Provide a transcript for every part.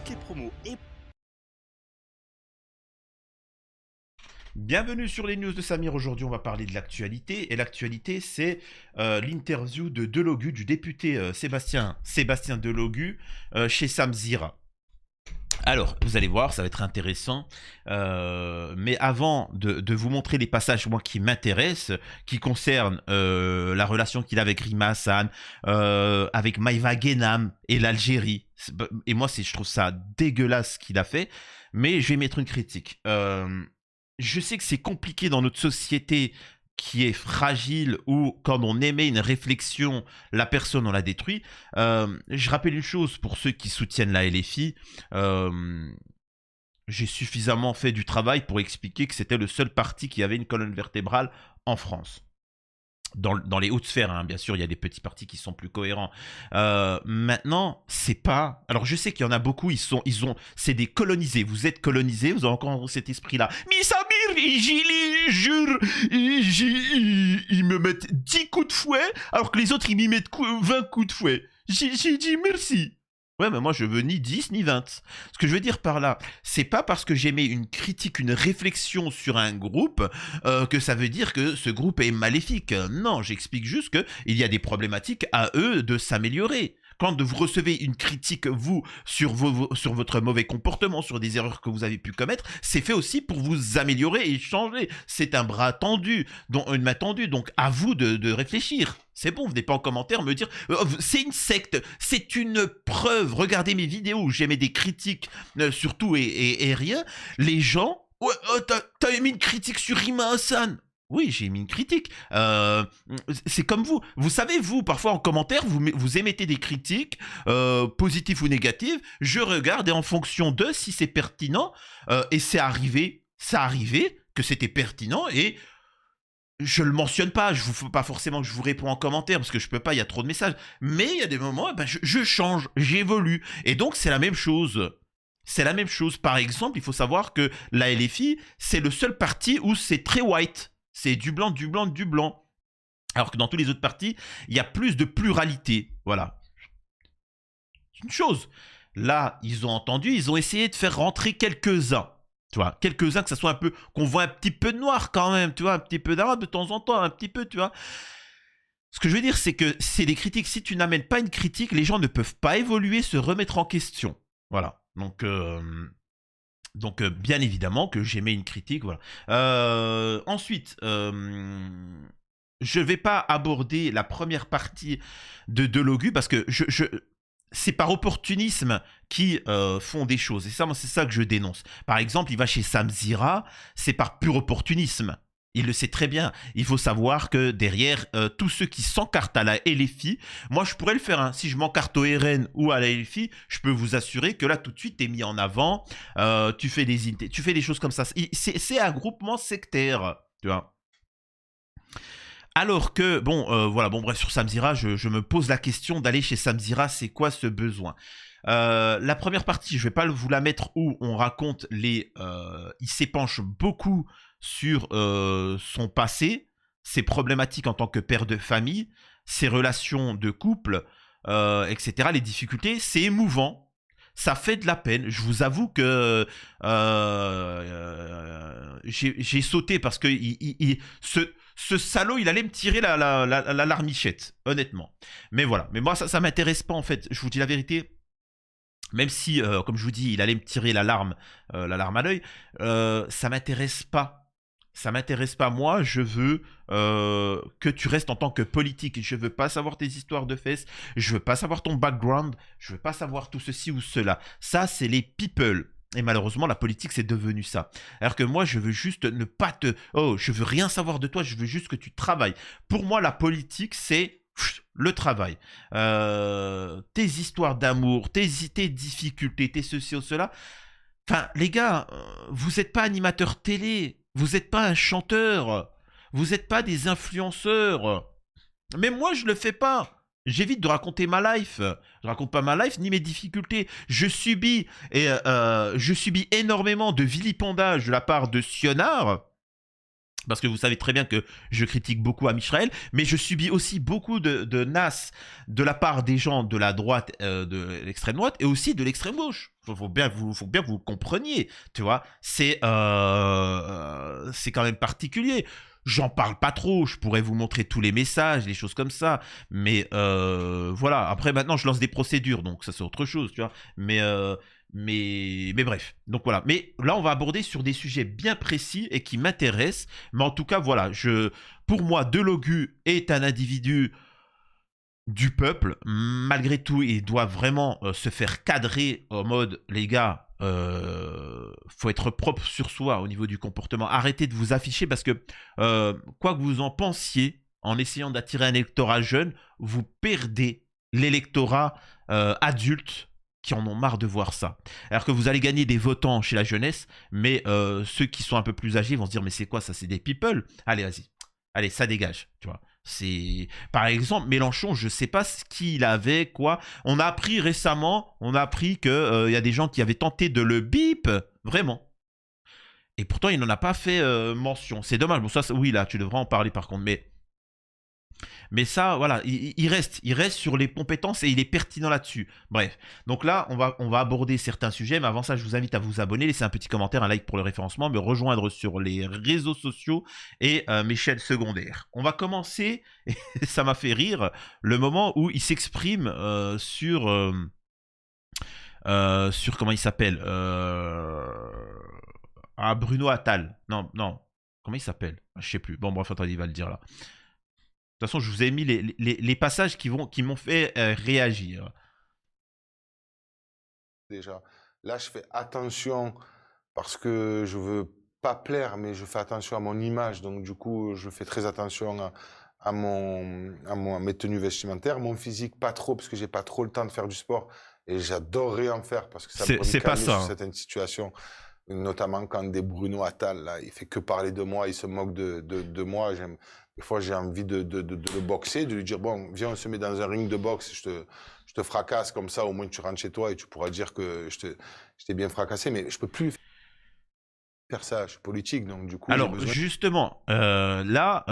toutes les promos et... Bienvenue sur les news de Samir. Aujourd'hui, on va parler de l'actualité. Et l'actualité, c'est l'interview de Delogu, du député Sébastien Delogu, chez Samzira. Alors, vous allez voir, ça va être intéressant. Mais avant de vous montrer les passages, moi, qui m'intéressent, qui concernent la relation qu'il a avec Rima Hassan, avec Maïva Guénam et l'Algérie. Et moi, je trouve ça dégueulasse ce qu'il a fait. Mais je vais mettre une critique. Je sais que c'est compliqué dans notre société qui est fragile, où quand on émet une réflexion, la personne on la détruit. Je rappelle une chose pour ceux qui soutiennent la LFI. J'ai suffisamment fait du travail pour expliquer que c'était le seul parti qui avait une colonne vertébrale en France. Dans les hautes sphères, hein, bien sûr, il y a des petits partis qui sont plus cohérents. Maintenant, c'est pas... Alors, je sais qu'il y en a beaucoup, c'est des colonisés. Vous êtes colonisés, vous avez encore cet esprit-là. Mais Samir, les jure, ils me mettent 10 coups de fouet, alors que les autres, ils m'y mettent 20 coups de fouet. J'ai dit merci. Ouais, mais moi, je veux ni 10 ni 20. Ce que je veux dire par là, c'est pas parce que j'émets une critique, une réflexion sur un groupe que ça veut dire que ce groupe est maléfique. Non, j'explique juste qu'il y a des problématiques à eux de s'améliorer. Quand vous recevez une critique, vous, sur votre mauvais comportement, sur des erreurs que vous avez pu commettre, c'est fait aussi pour vous améliorer et changer. C'est un bras tendu, une main tendue, donc à vous de réfléchir. C'est bon, venez pas en commentaire me dire c'est une secte, c'est une preuve. Regardez mes vidéos où j'émets des critiques sur tout et rien. Les gens, ouais, t'as émis une critique sur Rima Hassan. Oui, j'ai mis une critique. C'est comme vous. Vous savez, vous, parfois en commentaire, vous émettez des critiques, positives ou négatives. Je regarde et en fonction de si c'est pertinent, et c'est arrivé que c'était pertinent et je le mentionne pas. Je vous fais pas forcément que je vous réponds en commentaire parce que je peux pas, il y a trop de messages. Mais il y a des moments, ben, je change, j'évolue. Et donc, c'est la même chose. C'est la même chose. Par exemple, il faut savoir que la LFI, c'est le seul parti où c'est très white. C'est du blanc, du blanc, du blanc. Alors que dans tous les autres partis, il y a plus de pluralité. Voilà. C'est une chose. Là, ils ont entendu, ils ont essayé de faire rentrer quelques-uns. Tu vois, quelques-uns que ça soit un peu, qu'on voit un petit peu de noir quand même, tu vois, un petit peu d'arabe de temps en temps, un petit peu, tu vois. Ce que je veux dire, c'est que c'est des critiques. Si tu n'amènes pas une critique, les gens ne peuvent pas évoluer, se remettre en question. Voilà. Donc, bien évidemment que j'aimais une critique, voilà. Ensuite, je vais pas aborder la première partie de Delogu parce que c'est par opportunisme qui font des choses. Et ça, moi, c'est ça que je dénonce. Par exemple, il va chez Samzira, c'est par pur opportunisme. Il le sait très bien. Il faut savoir que derrière, tous ceux qui s'encartent à la LFI, moi je pourrais le faire. Hein. Si je m'encarte au RN ou à la LFI, je peux vous assurer que là tout de suite t'es mis en avant. Tu fais des choses comme ça. C'est un groupement sectaire, tu vois. Alors que, bon, voilà, bon bref, sur Samzira, je me pose la question d'aller chez Samzira, c'est quoi ce besoin? La première partie, je vais pas vous la mettre où on raconte il s'épanche beaucoup sur son passé, ses problématiques en tant que père de famille, ses relations de couple, etc., les difficultés, c'est émouvant. Ça fait de la peine. Je vous avoue que j'ai sauté parce que ce salaud, il allait me tirer la larmichette, honnêtement. Mais voilà. Mais moi, ça m'intéresse pas, en fait. Je vous dis la vérité. Même si, comme je vous dis, il allait me tirer la larme à l'œil, ça m'intéresse pas. Ça m'intéresse pas. Moi, je veux que tu restes en tant que politique. Je veux pas savoir tes histoires de fesses. Je veux pas savoir ton background. Je veux pas savoir tout ceci ou cela. Ça, c'est les people. Et malheureusement, la politique, c'est devenu ça. Alors que moi, je veux juste ne pas te... Oh, je veux rien savoir de toi. Je veux juste que tu travailles. Pour moi, la politique, c'est le travail. Tes histoires d'amour, tes difficultés, tes ceci ou cela. Enfin, les gars, vous n'êtes pas animateur télé. Vous n'êtes pas un chanteur. Vous n'êtes pas des influenceurs. Mais moi, je le fais pas. J'évite de raconter ma life. Je raconte pas ma life ni mes difficultés. Je subis énormément de vilipendage de la part de Sionard. Parce que vous savez très bien que je critique beaucoup Amisraël, mais je subis aussi beaucoup de nas de la part des gens de la droite, de l'extrême droite, et aussi de l'extrême gauche. Faut bien que vous le compreniez, tu vois. C'est quand même particulier. J'en parle pas trop, je pourrais vous montrer tous les messages, des choses comme ça, mais voilà. Après, maintenant, je lance des procédures, donc ça c'est autre chose, tu vois. Mais bref, donc voilà. Mais là, on va aborder sur des sujets bien précis et qui m'intéressent. Mais en tout cas, voilà, pour moi, Delogu est un individu du peuple. Malgré tout, il doit vraiment se faire cadrer en mode, les gars, faut être propre sur soi au niveau du comportement. Arrêtez de vous afficher parce que, quoi que vous en pensiez, en essayant d'attirer un électorat jeune, vous perdez l'électorat adulte qui en ont marre de voir ça. Alors que vous allez gagner des votants chez la jeunesse, mais ceux qui sont un peu plus âgés vont se dire mais c'est quoi ça, c'est des people. Allez, vas-y. Allez, ça dégage, tu vois. C'est par exemple Mélenchon, je sais pas ce qu'il avait quoi. On a appris récemment, on a appris que y a des gens qui avaient tenté de le bip, vraiment. Et pourtant il n'en a pas fait mention. C'est dommage. Bon ça, oui là, tu devrais en parler par contre. Mais ça, voilà, il reste sur les compétences et il est pertinent là-dessus. Bref, donc là, on va aborder certains sujets, mais avant ça, je vous invite à vous abonner, laisser un petit commentaire, un like pour le référencement, me rejoindre sur les réseaux sociaux et mes chaînes secondaires. On va commencer, et ça m'a fait rire, le moment où il s'exprime sur comment il s'appelle Bruno Attal. Non, non, comment il s'appelle? Je sais plus. Bon, bref, attendez, il va le dire là. De toute façon, je vous ai mis les passages qui m'ont fait réagir. Déjà, là, je fais attention parce que je veux pas plaire, mais je fais attention à mon image. Donc, du coup, je fais très attention à mes tenues vestimentaires. Mon physique, pas trop, parce que j'ai pas trop le temps de faire du sport. Et j'adorerais en faire parce que ça pourrait me C'est pas calmer ça. sur Hein. certaines situations. Notamment quand des Bruno Attal, là, il fait que parler de moi, il se moque de moi. Des fois, j'ai envie de le boxer, de lui dire, bon, viens, on se met dans un ring de boxe, je te fracasse comme ça, au moins tu rentres chez toi et tu pourras dire que je t'ai bien fracassé. Mais je peux plus faire ça, je suis politique, donc du coup, j'ai Alors, besoin. justement, là,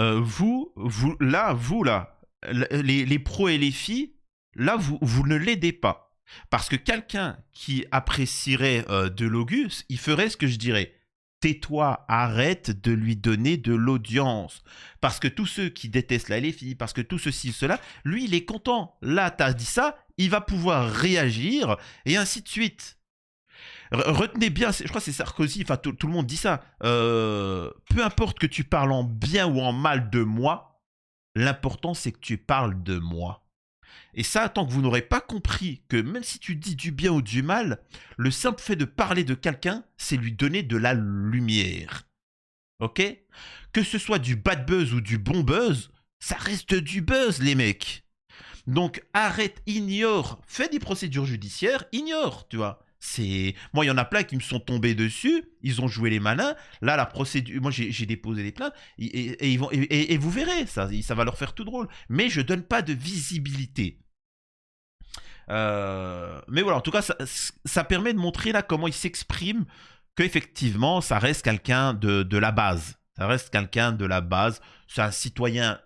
les pros et les filles, là, vous ne l'aidez pas. Parce que quelqu'un qui apprécierait de l'Auguste, il ferait ce que je dirais. Tais-toi, arrête de lui donner de l'audience. Parce que tous ceux qui détestent là les filles, parce que tout ceci, cela, lui, il est content. Là, t'as dit ça, il va pouvoir réagir, et ainsi de suite. Retenez bien, je crois que c'est Sarkozy, enfin tout le monde dit ça. Peu importe que tu parles en bien ou en mal de moi, l'important c'est que tu parles de moi. Et ça, tant que vous n'aurez pas compris que même si tu dis du bien ou du mal, le simple fait de parler de quelqu'un, c'est lui donner de la lumière. Ok? Que ce soit du bad buzz ou du bon buzz, ça reste du buzz, les mecs. Donc arrête, ignore, fais des procédures judiciaires, ignore, tu vois. Moi, il y en a plein qui me sont tombés dessus, ils ont joué les malins. Là, la procédure, moi j'ai déposé des plaintes et vous verrez, ça va leur faire tout drôle. Mais je donne pas de visibilité. Mais voilà, en tout cas, ça permet de montrer là comment il s'exprime, qu'effectivement, ça reste quelqu'un de la base. Ça reste quelqu'un de la base. C'est un citoyen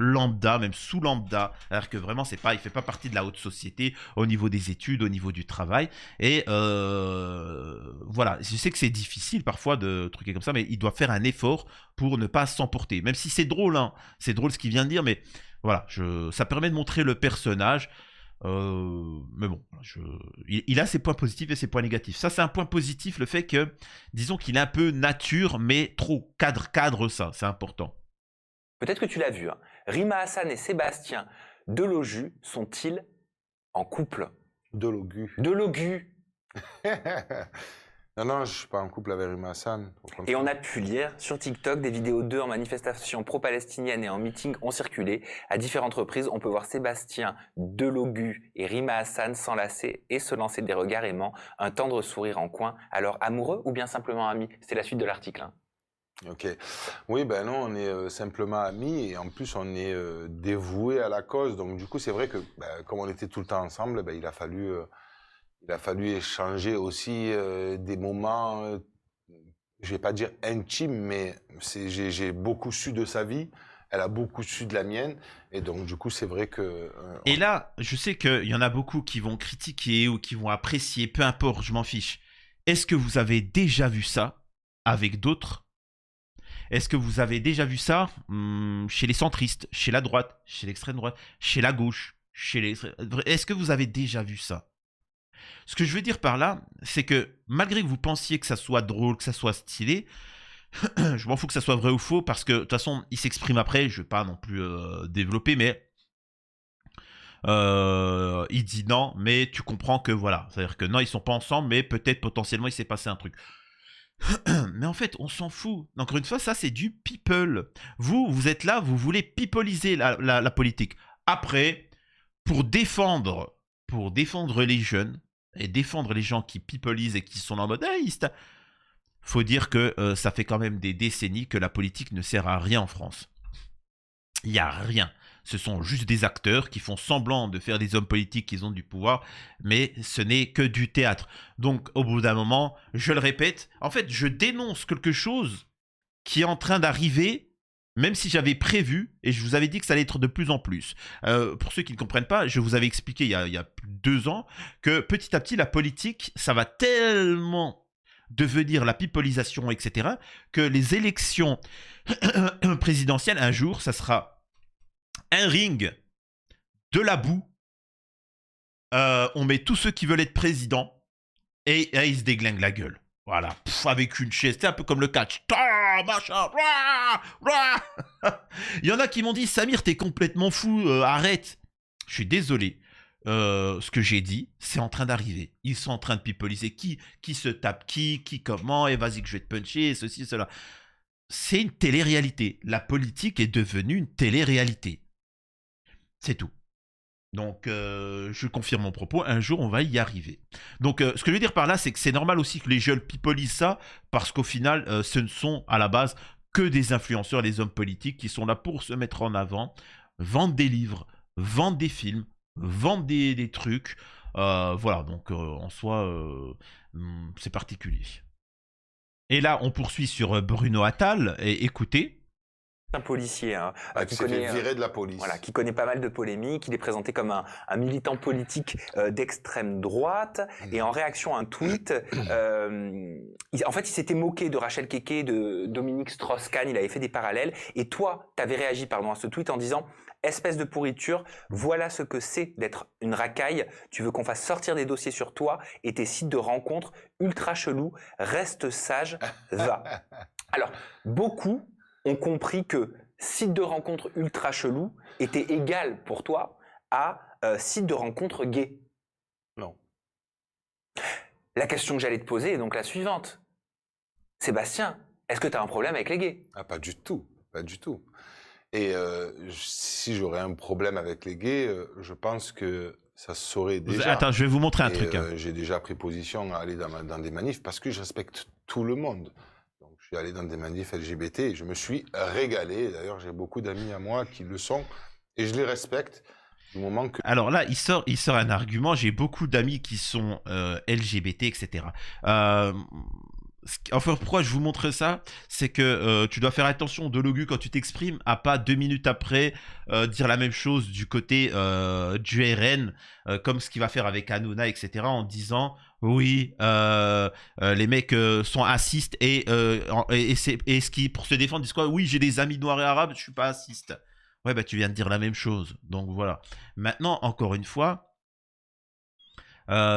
lambda, même sous lambda, alors que vraiment il fait pas partie de la haute société au niveau des études, au niveau du travail. Et voilà, je sais que c'est difficile parfois de truquer comme ça, mais il doit faire un effort pour ne pas s'emporter. Même si c'est drôle, hein, c'est drôle ce qu'il vient de dire, mais voilà, ça permet de montrer le personnage. Mais bon, il a ses points positifs et ses points négatifs. Ça, c'est un point positif, le fait que, disons qu'il est un peu nature, mais trop cadre ça, c'est important. Peut-être que tu l'as vu, hein. Rima Hassan et Sébastien Delogu sont-ils en couple? Delogu. Delogu. Non, non, je suis pas en couple avec Rima Hassan. Et on a pu lire sur TikTok des vidéos d'eux en manifestation pro-palestinienne et en meeting ont circulé. À différentes reprises, on peut voir Sébastien Delogu et Rima Hassan s'enlacer et se lancer des regards aimants, un tendre sourire en coin. Alors amoureux ou bien simplement amis? C'est la suite de l'article, hein. Ok. Oui, ben non, on est simplement amis et en plus on est dévoués à la cause. Donc du coup, c'est vrai que comme on était tout le temps ensemble, il a fallu échanger aussi des moments je vais pas dire intime, mais j'ai beaucoup su de sa vie. Elle a beaucoup su de la mienne. Et donc, du coup, c'est vrai que... Et là, je sais qu'il y en a beaucoup qui vont critiquer ou qui vont apprécier, peu importe, je m'en fiche. Est-ce que vous avez déjà vu ça avec d'autres? Est-ce que vous avez déjà vu ça chez les centristes, chez la droite, chez l'extrême droite, chez la gauche, chez les... Est-ce que vous avez déjà vu ça? Ce que je veux dire par là, c'est que malgré que vous pensiez que ça soit drôle, que ça soit stylé, je m'en fous que ça soit vrai ou faux, parce que de toute façon, il s'exprime après, je ne vais pas non plus développer, mais il dit non, mais tu comprends que voilà, c'est-à-dire que non, ils sont pas ensemble, mais peut-être potentiellement il s'est passé un truc. Mais en fait, on s'en fout. Encore une fois, ça c'est du people. Vous êtes là, vous voulez peopleiser la politique. Après, pour défendre les jeunes et défendre les gens qui peopleisent et qui sont en mode faut dire que ça fait quand même des décennies que la politique ne sert à rien en France. Il n'y a rien. Ce sont juste des acteurs qui font semblant de faire des hommes politiques qui ont du pouvoir, mais ce n'est que du théâtre. Donc, au bout d'un moment, je le répète, en fait, je dénonce quelque chose qui est en train d'arriver, même si j'avais prévu, et je vous avais dit que ça allait être de plus en plus. Pour ceux qui ne comprennent pas, je vous avais expliqué il y a plus de 2 ans que petit à petit, la politique, ça va tellement devenir la pipolisation, etc., que les élections présidentielles, un jour, ça sera un ring, de la boue, on met tous ceux qui veulent être président, et ils se déglinguent la gueule. Voilà, avec une chaise, c'est un peu comme le catch. Machin, il y en a qui m'ont dit, Samir, t'es complètement fou, arrête. Je suis désolé. Ce que j'ai dit, c'est en train d'arriver. Ils sont en train de pipoliser qui se tape qui comment, et vas-y que je vais te puncher, ceci, cela. C'est une télé-réalité. La politique est devenue une télé-réalité. C'est tout. Donc, je confirme mon propos, un jour, on va y arriver. Donc, ce que je veux dire par là, c'est que c'est normal aussi que les jeunes pipolisent ça, parce qu'au final, ce ne sont à la base que des influenceurs, des hommes politiques qui sont là pour se mettre en avant, vendre des livres, vendre des films, vendre des trucs. Voilà, donc en soi, c'est particulier. Et là, on poursuit sur Bruno Attal, et écoutez... Un policier qui s'est fait virer de la police. Voilà, qui connaît pas mal de polémiques. Il est présenté comme un militant politique d'extrême droite. Et en réaction à un tweet, en fait, il s'était moqué de Rachel Keke, de Dominique Strauss-Kahn. Il avait fait des parallèles. Et toi, tu avais réagi à ce tweet en disant « Espèce de pourriture, voilà ce que c'est d'être une racaille. Tu veux qu'on fasse sortir des dossiers sur toi et tes sites de rencontres ultra chelous. Reste sage, va. » Alors, beaucoup ont compris que site de rencontre ultra chelou était égal pour toi à site de rencontre gay. Non. La question que j'allais te poser est donc la suivante. Sébastien, est-ce que tu as un problème avec les gays? Ah, pas du tout, pas du tout. Et si j'aurais un problème avec les gays, je pense que ça se saurait déjà. Attends, je vais vous montrer un truc. J'ai déjà pris position à aller dans des manifs parce que je respecte tout le monde. Je suis allé dans des manifs LGBT et je me suis régalé. D'ailleurs, j'ai beaucoup d'amis à moi qui le sont et je les respecte du moment que... Alors là, il sort un argument. J'ai beaucoup d'amis qui sont LGBT, etc. Enfin, pourquoi je vous montre ça? C'est que tu dois faire attention de Logu quand tu t'exprimes à pas 2 minutes après dire la même chose du côté du RN, comme ce qu'il va faire avec Hanouna, etc. en disant oui, les mecs sont racistes et ce qui, pour se défendre, disent quoi? Oui, j'ai des amis noirs et arabes, je suis pas raciste. Ouais, bah tu viens de dire la même chose. Donc voilà. Maintenant, encore une fois,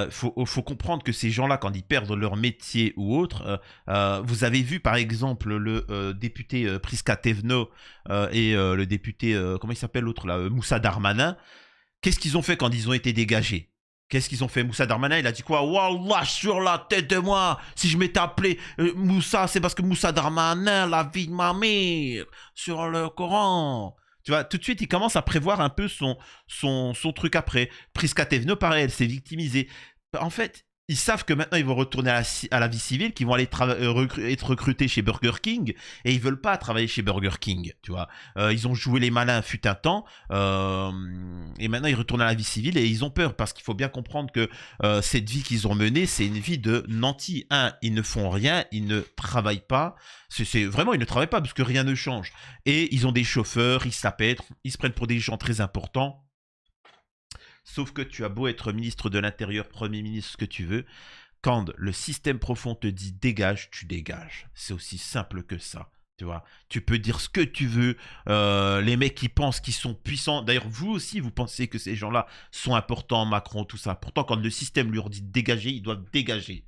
faut comprendre que ces gens-là, quand ils perdent leur métier ou autre, vous avez vu par exemple le député Prisca Thévenot et le député, comment il s'appelle l'autre là, Moussa Darmanin. Qu'est-ce qu'ils ont fait quand ils ont été dégagés? Qu'est-ce qu'ils ont fait? Moussa Darmanin, il a dit quoi? Wallah, sur la tête de moi, si je m'étais appelé Moussa, c'est parce que Moussa Darmanin, la vie de ma mère, sur le Coran. Tu vois, tout de suite, il commence à prévoir un peu son truc après. Prisca Thévenot, pareil, elle s'est victimisée. En fait, ils savent que maintenant ils vont retourner à la vie civile, qu'ils vont aller être recrutés chez Burger King, et ils veulent pas travailler chez Burger King, tu vois. Ils ont joué les malins fut un temps, et maintenant ils retournent à la vie civile et ils ont peur parce qu'il faut bien comprendre que cette vie qu'ils ont menée, c'est une vie de nantis. Ils ne font rien, ils ne travaillent pas. C'est vraiment, ils ne travaillent pas parce que rien ne change. Et ils ont des chauffeurs, ils s'appêtrent, ils se prennent pour des gens très importants. Sauf que tu as beau être ministre de l'Intérieur, Premier ministre, ce que tu veux, quand le système profond te dit dégage, tu dégages. C'est aussi simple que ça. Tu vois, tu peux dire ce que tu veux. Les mecs qui pensent qu'ils sont puissants. D'ailleurs, vous aussi, vous pensez que ces gens-là sont importants, Macron, tout ça. Pourtant, quand le système leur dit de dégager, ils doivent dégager.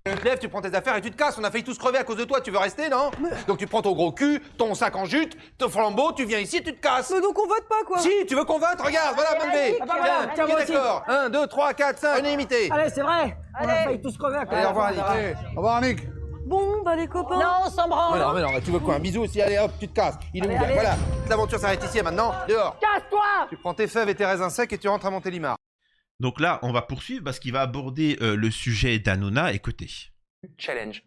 Tu te lèves, tu prends tes affaires et tu te casses. On a failli tous crever à cause de toi. Tu veux rester, non? Donc tu prends ton gros cul, ton sac en jute, ton flambeau, tu viens ici, tu te casses. Mais donc on vote pas, quoi. Si, tu veux qu'on vote? Regarde, voilà, bonne V. Ah bah voilà, tiens, Qui moi est aussi. d'accord? 1, 2, 3, 4, 5. Unanimité. Allez, c'est vrai. On a failli tous crever à cause Allez, de au revoir, toi. Annick. Au revoir, Annick. Bon, bah les copains. Non, on s'en branle. Mais non, tu veux quoi? Un bisou aussi? Allez, hop, tu te casses. Il est Allez, ouvert. allez. Voilà. Toute l'aventure s'arrête ici et maintenant. Dehors. Casse-toi. Tu prends tes fèves et tes raisins secs et tu rentres à Montélimar. Donc là, on va poursuivre parce qu'il va aborder le sujet d'Hanouna. Écoutez. Challenge.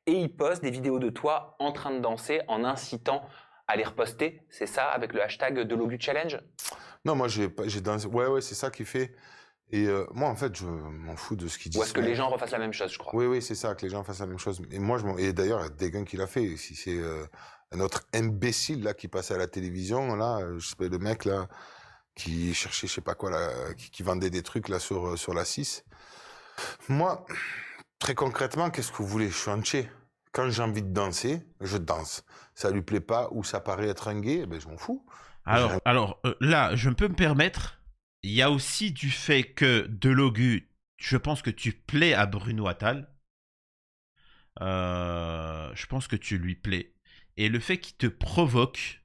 Et il poste des vidéos de toi en train de danser en incitant à les reposter. C'est ça, avec le hashtag Delogu Challenge? Non, moi, j'ai dansé. Ouais, c'est ça qu'il fait. Et moi, en fait, je m'en fous de ce qu'il dit. Ou est-ce que les gens refassent la même chose, je crois? Oui, c'est ça, que les gens fassent la même chose. Et moi, et d'ailleurs, il y a des gars qui l'a fait. Si c'est un autre imbécile là qui passait à la télévision, là, je sais pas, le mec là qui cherchait, je sais pas quoi, là, qui vendait des trucs là sur la 6. Moi, très concrètement, qu'est-ce que vous voulez? Je suis entier. Quand j'ai envie de danser, je danse. Ça lui plaît pas ou ça paraît être un gay, ben je m'en fous. Alors là, je peux me permettre. Il y a aussi du fait que Delogu, je pense que tu plais à Bruno Attal. Je pense que tu lui plais. Et le fait qu'il te provoque,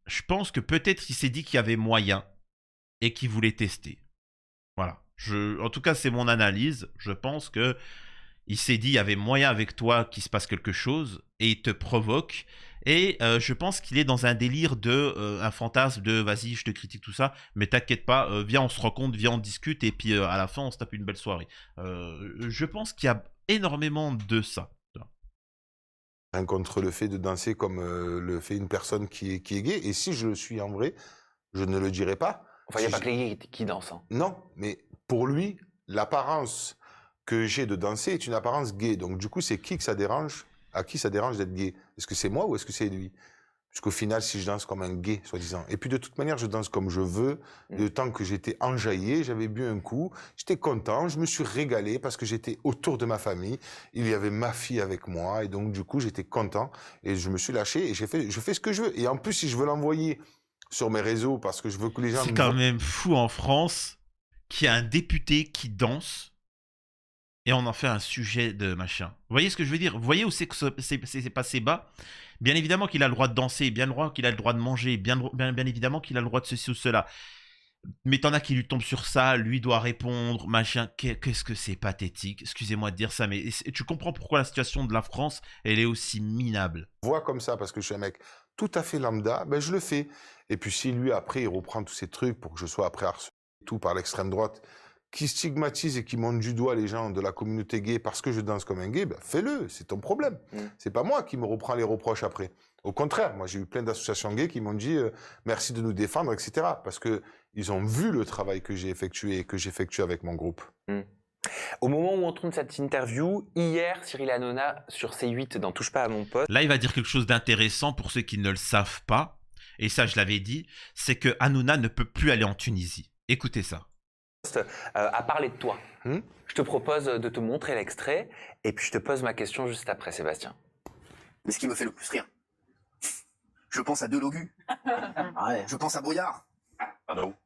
je pense que peut-être il s'est dit qu'il y avait moyen et qu'il voulait tester. Voilà. En tout cas, c'est mon analyse. Je pense que il s'est dit il y avait moyen avec toi qu'il se passe quelque chose et il te provoque. Et je pense qu'il est dans un délire un fantasme de vas-y, je te critique tout ça, mais t'inquiète pas, viens, on se rencontre, viens, on discute et puis à la fin, on se tape une belle soirée. Je pense qu'il y a énormément de ça. Rien contre le fait de danser comme le fait une personne qui est gay. Et si je le suis en vrai, je ne le dirai pas. Enfin, il n'y a pas que les gays qui dansent. Hein. Non, mais pour lui, l'apparence que j'ai de danser est une apparence gay. Donc du coup, c'est qui que ça dérange? À qui ça dérange d'être gay? Est-ce que c'est moi ou est-ce que c'est lui? Puisqu'au final, si je danse comme un gay, soi-disant. Et puis de toute manière, je danse comme je veux. Le temps que j'étais enjaillé, j'avais bu un coup, j'étais content, je me suis régalé parce que j'étais autour de ma famille. Il y avait ma fille avec moi et donc du coup, j'étais content et je me suis lâché et je fais ce que je veux. Et en plus, si je veux l'envoyer sur mes réseaux parce que je veux que les gens... C'est quand même fou en France qu'il y a un député qui danse et on en fait un sujet de machin. Vous voyez ce que je veux dire? Vous voyez où c'est que c'est passé bas? Bien évidemment qu'il a le droit de danser, bien qu'il a le droit de manger, bien évidemment qu'il a le droit de ceci ou cela. Mais t'en as qui lui tombent sur ça, lui doit répondre, machin. Qu'est-ce que c'est pathétique. Excusez-moi de dire ça, mais tu comprends pourquoi la situation de la France, elle est aussi minable. Vois comme ça, parce que je suis un mec tout à fait lambda, ben je le fais. Et puis si lui, après, il reprend tous ces trucs pour que je sois après harcelé tout par l'extrême droite, qui stigmatise et qui monte du doigt les gens de la communauté gay parce que je danse comme un gay, ben fais-le, c'est ton problème. C'est pas moi qui me reprends les reproches après. Au contraire, moi j'ai eu plein d'associations gays qui m'ont dit merci de nous défendre, etc. Parce que ils ont vu le travail que j'ai effectué et que j'effectue avec mon groupe. Au moment où on tourne cette interview, hier, Cyril Hanouna sur C8 dans Touche pas à mon poste. Là, il va dire quelque chose d'intéressant pour ceux qui ne le savent pas, et ça je l'avais dit, c'est que Hanouna ne peut plus aller en Tunisie. Écoutez ça. À parler de toi. Je te propose de te montrer l'extrait et puis je te pose ma question juste après, Sébastien. Mais ce qui me fait le plus rire, je pense à Delogu, je pense à Brouillard,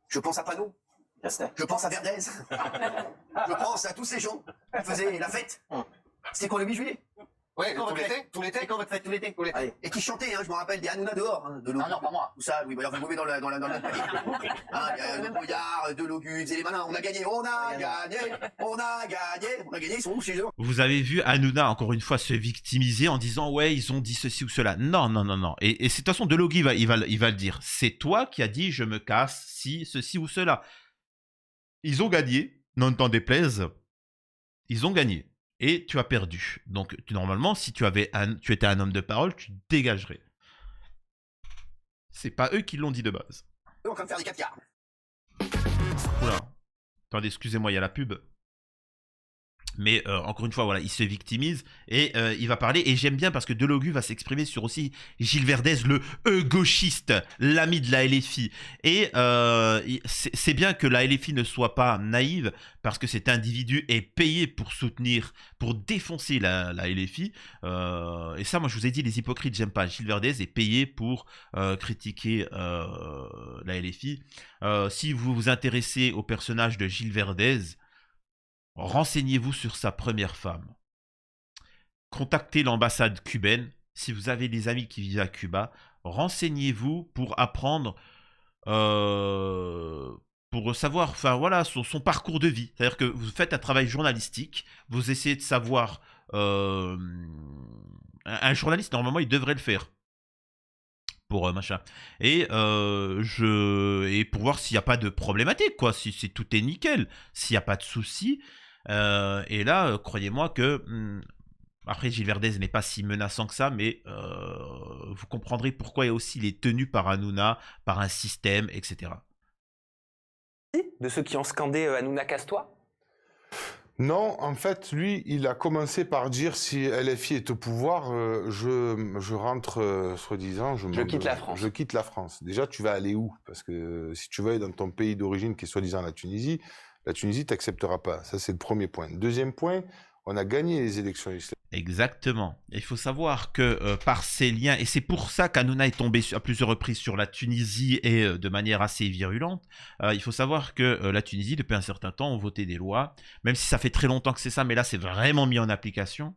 je pense à Panot, je pense à Verdez, je pense à tous ces gens qui faisaient la fête. C'était quand le 8 juillet? Ouais, tout l'été, quand votre fête, tout l'été. Et qui chantaient, hein, je me rappelle des Hanouna dehors, hein, Delogu. Ah non, pas moi. Tout ça, oui, bah, vous movez dans le panier. Hein, il y a Brouillard, Delogu, ils faisaient les malins, on a gagné, ils sont où chez eux? Vous avez vu Hanouna, encore une fois, se victimiser en disant « Ouais, ils ont dit ceci ou cela ». Non. Et de toute façon, Delogu, il va le dire. C'est toi qui as dit « Je me casse si, ceci ou cela ». Ils ont gagné, non t'en déplaise. ils ont gagné. Et tu as perdu. Donc, normalement, si tu étais un homme de parole, tu dégagerais. C'est pas eux qui l'ont dit de base. en train de faire des caviars. Oula. Attendez, excusez-moi, il y a la pub. Mais encore une fois, voilà, il se victimise et il va parler. Et j'aime bien parce que Delogu va s'exprimer sur aussi Gilles Verdez, le gauchiste, l'ami de la LFI. Et c'est bien que la LFI ne soit pas naïve parce que cet individu est payé pour soutenir, pour défoncer la LFI. Et ça, moi, je vous ai dit, les hypocrites, j'aime pas. Gilles Verdez est payé pour critiquer la LFI. Si vous vous intéressez au personnage de Gilles Verdez, renseignez-vous sur sa première femme. Contactez l'ambassade cubaine. Si vous avez des amis qui vivent à Cuba, renseignez-vous pour apprendre, pour savoir, enfin voilà, son parcours de vie. C'est-à-dire que vous faites un travail journalistique, vous essayez de savoir, un journaliste, normalement, il devrait le faire. Pour machin. Et pour voir s'il n'y a pas de problématique, quoi, si tout est nickel, s'il n'y a pas de soucis. Et là, croyez-moi que après Gilles Verdez n'est pas si menaçant que ça, mais vous comprendrez pourquoi aussi il est tenu par Hanouna, par un système, etc. De ceux qui ont scandé Hanouna casse-toi? Non, en fait, lui, il a commencé par dire si LFI est au pouvoir, je rentre, soi-disant, Je quitte la France. Je quitte la France. Déjà, tu vas aller où? Parce que si tu vas aller dans ton pays d'origine, qui est soi-disant la Tunisie t'acceptera pas. Ça, c'est le premier point. Deuxième point, on a gagné les élections législatives. Exactement. Il faut savoir que par ces liens, et c'est pour ça qu'Hanouna est tombé à plusieurs reprises sur la Tunisie et de manière assez virulente, il faut savoir que la Tunisie, depuis un certain temps, ont voté des lois, même si ça fait très longtemps que c'est ça, mais là, c'est vraiment mis en application.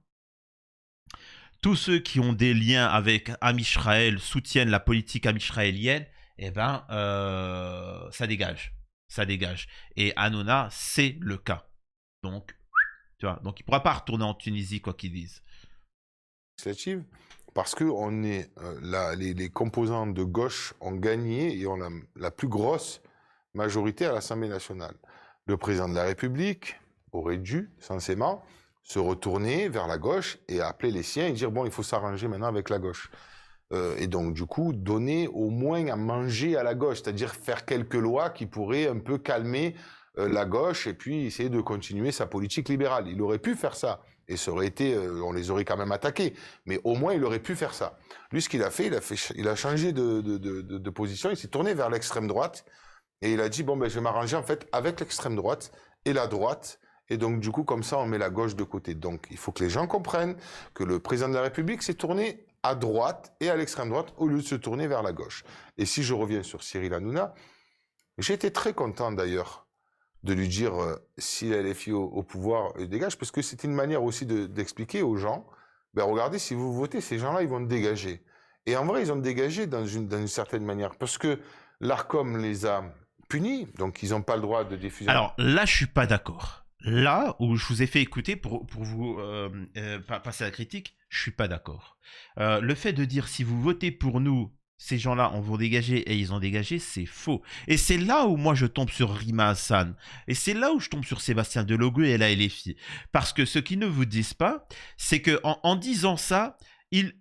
Tous ceux qui ont des liens avec Amisraël soutiennent la politique amisraélienne, eh ben, ça dégage. Ça dégage. Et Hanouna, c'est le cas. Donc, tu vois, donc il ne pourra pas retourner en Tunisie, quoi qu'ils disent. Parce que on est, les composants de gauche ont gagné et ont la plus grosse majorité à l'Assemblée nationale. Le président de la République aurait dû, censément, se retourner vers la gauche et appeler les siens et dire, bon, il faut s'arranger maintenant avec la gauche. Et donc, du coup, donner au moins à manger à la gauche, c'est-à-dire faire quelques lois qui pourraient un peu calmer la gauche et puis essayer de continuer sa politique libérale. Il aurait pu faire ça. Et ça aurait été, on les aurait quand même attaqués. Mais au moins, il aurait pu faire ça. Lui, ce qu'il a fait, il a changé de position. Il s'est tourné vers l'extrême droite. Et il a dit, bon, ben, je vais m'arranger, en fait, avec l'extrême droite et la droite. Et donc, du coup, comme ça, on met la gauche de côté. Donc, il faut que les gens comprennent que le président de la République s'est tourné à droite et à l'extrême droite au lieu de se tourner vers la gauche. Et si je reviens sur Cyril Hanouna, j'ai été très content d'ailleurs de lui dire si la LFI au pouvoir dégage, parce que c'était une manière aussi d'expliquer aux gens, ben regardez, si vous votez, ces gens-là, ils vont dégager. Et en vrai, ils ont dégagé dans une certaine manière, parce que l'ARCOM les a punis, donc ils n'ont pas le droit de diffuser. Alors là, je suis pas d'accord. Là où je vous ai fait écouter pour vous passer à la critique, je suis pas d'accord. Le fait de dire si vous votez pour nous, ces gens-là vont dégager et ils ont dégagé, c'est faux. Et c'est là où moi je tombe sur Rima Hassan. Et c'est là où je tombe sur Sébastien Delogu et la LFI. Parce que ce qu'ils ne vous disent pas, c'est que en disant ça, ils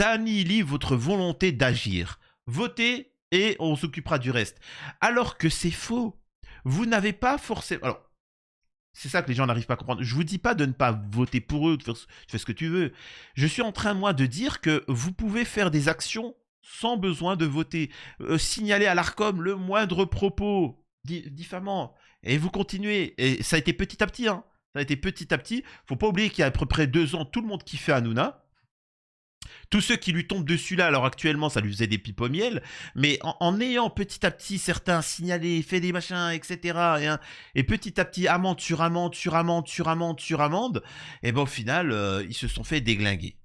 annihilent votre volonté d'agir. Votez et on s'occupera du reste. Alors que c'est faux. Vous n'avez pas forcément... Alors, c'est ça que les gens n'arrivent pas à comprendre. Je vous dis pas de ne pas voter pour eux, de faire ce que tu veux. Je suis en train, moi, de dire que vous pouvez faire des actions sans besoin de voter. Signaler à l'ARCOM le moindre propos diffamant. Et vous continuez. Et ça a été petit à petit. Hein. Ça a été petit à petit. Faut pas oublier qu'il y a à peu près 2 ans, tout le monde kiffait Hanouna. Tous ceux qui lui tombent dessus là, alors actuellement, ça lui faisait des pipes au miel, mais en ayant petit à petit certains signalés, fait des machins, etc., et petit à petit, amende sur amende, sur amende, sur amende, sur amende, et ben au final, ils se sont fait déglinguer.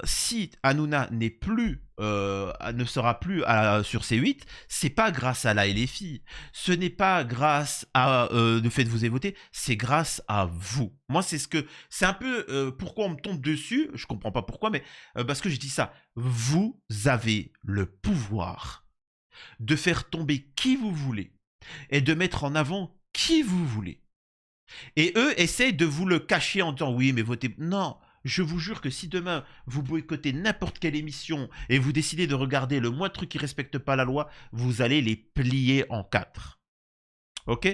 Si Hanouna n'est plus, ne sera plus sur C8, c'est pas grâce à la LFI, ce n'est pas grâce à le fait de vous voter, c'est grâce à vous. Moi, c'est un peu pourquoi on me tombe dessus. Je comprends pas pourquoi, mais parce que je dis ça. Vous avez le pouvoir de faire tomber qui vous voulez et de mettre en avant qui vous voulez. Et eux essayent de vous le cacher en disant oui, mais votez. Non, je vous jure que si demain vous boycottez n'importe quelle émission et vous décidez de regarder le moindre truc qui ne respecte pas la loi, vous allez les plier en 4. Ok?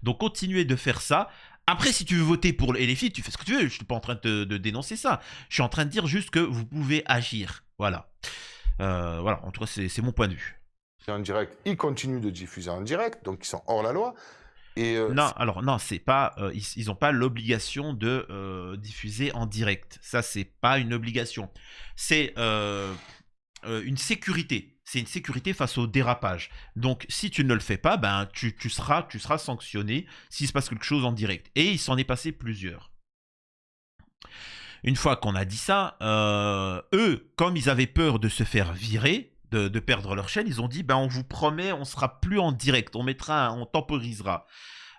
Donc continuez de faire ça. Après, si tu veux voter pour les filles, tu fais ce que tu veux. Je ne suis pas en train de dénoncer ça. Je suis en train de dire juste que vous pouvez agir. Voilà. Voilà, en tout cas, c'est mon point de vue. En direct, ils continuent de diffuser en direct, donc ils sont hors la loi. Et non, alors non, c'est pas. Ils n'ont pas l'obligation de diffuser en direct. Ça, c'est pas une obligation. C'est une sécurité. C'est une sécurité face au dérapage. Donc, si tu ne le fais pas, ben, tu seras sanctionné s'il se passe quelque chose en direct. Et il s'en est passé plusieurs. Une fois qu'on a dit ça, eux, comme ils avaient peur de se faire virer, de perdre leur chaîne, ils ont dit, ben, on vous promet, on sera plus en direct, on temporisera.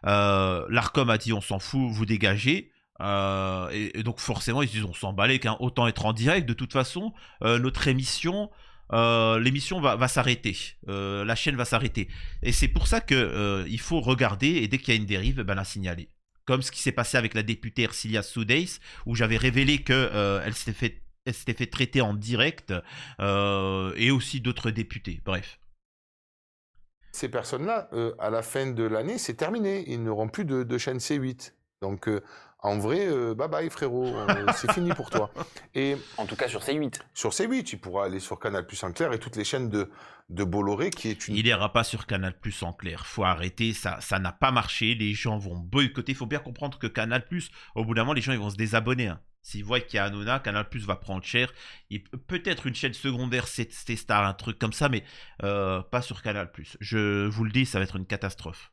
L'Arcom a dit, on s'en fout, vous dégagez. Et donc forcément, ils se disent, on s'en balait, autant être en direct. De toute façon, notre émission, l'émission va s'arrêter. La chaîne va s'arrêter. Et c'est pour ça qu'il faut regarder, et dès qu'il y a une dérive, ben, la signaler. Comme ce qui s'est passé avec la députée Ercilia Soudeis, où j'avais révélé qu'elle s'était fait traiter en direct, et aussi d'autres députés. Bref. ces personnes-là, à la fin de l'année, c'est terminé. Ils n'auront plus de chaîne C8. Donc, en vrai, bye bye frérot, c'est fini pour toi. Et En tout cas sur C8. sur C8, tu pourras aller sur Canal+ en clair et toutes les chaînes de Bolloré qui est une... Il n'ira pas sur Canal+ en clair. Faut arrêter, ça n'a pas marché. Les gens vont boycotter. Il faut bien comprendre que Canal+, au bout d'un moment, les gens ils vont se désabonner. Hein. S'ils voient qu'il y a Hanouna, Canal+ va prendre cher. Peut-être une chaîne secondaire, c'est Star, un truc comme ça, mais pas sur Canal+. Je vous le dis, ça va être une catastrophe.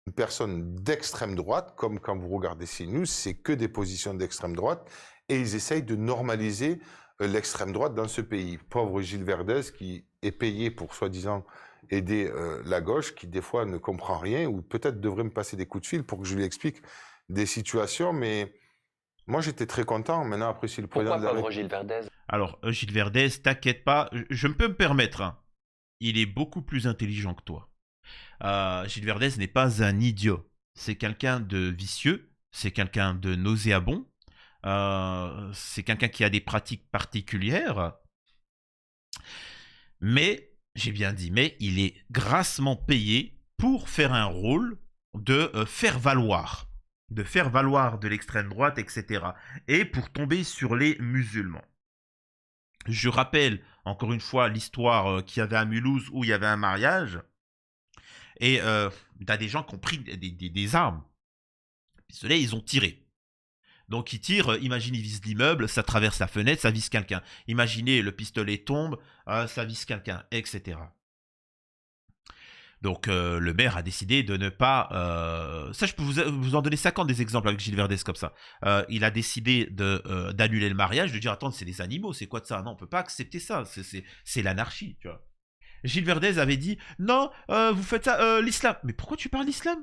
Une personne d'extrême droite, comme quand vous regardez CNews, c'est que des positions d'extrême droite, et ils essayent de normaliser l'extrême droite dans ce pays. Pauvre Gilles Verdez, qui est payé pour soi-disant aider la gauche, qui des fois ne comprend rien, ou peut-être devrait me passer des coups de fil pour que je lui explique des situations, mais moi j'étais très content. Maintenant, après, si le président Pourquoi de la pauvre Gilles Verdez? Alors, Gilles Verdez, t'inquiète pas, je peux me permettre. Hein. Il est beaucoup plus intelligent que toi. Gilles Verdez n'est pas un idiot. C'est quelqu'un de vicieux, c'est quelqu'un de nauséabond, c'est quelqu'un qui a des pratiques particulières. Mais, j'ai bien dit, mais il est grassement payé pour faire un rôle de faire valoir de l'extrême droite, etc. Et pour tomber sur les musulmans. Je rappelle encore une fois l'histoire qu'il y avait à Mulhouse où il y avait un mariage. Et t'as des gens qui ont pris des armes. Pistolets, ils ont tiré. Donc ils tirent, imagine ils visent l'immeuble, ça traverse la fenêtre, ça vise quelqu'un. Imaginez le pistolet tombe, ça vise quelqu'un, etc. Donc le maire a décidé de ne pas... ça, je peux vous en donner 50 des exemples avec Gilles Verdez comme ça. Il a décidé d'annuler le mariage, de dire, attends, c'est des animaux, c'est quoi de ça? Non, on peut pas accepter ça, c'est l'anarchie, tu vois. Gilles Verdez avait dit, non, vous faites ça, l'islam. Mais pourquoi tu parles d'islam?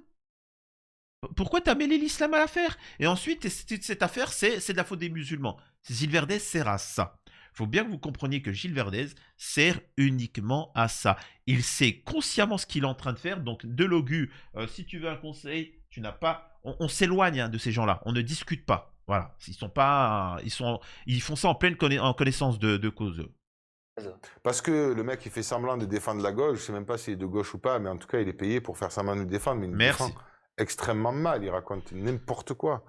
Pourquoi t'as mêlé l'islam à l'affaire? Et ensuite, cette affaire, c'est de la faute des musulmans. Gilles Verdez sert à ça. Il faut bien que vous compreniez que Gilles Verdez sert uniquement à ça. Il sait consciemment ce qu'il est en train de faire. Donc, Delogu, si tu veux un conseil, tu n'as pas... On s'éloigne hein, de ces gens-là. On ne discute pas. Voilà. Ils font ça en pleine connaissance de cause. Parce que le mec, il fait semblant de défendre la gauche, je sais même pas s'il est de gauche ou pas, mais en tout cas, il est payé pour faire semblant de nous défendre, mais il nous défend extrêmement mal, il raconte n'importe quoi.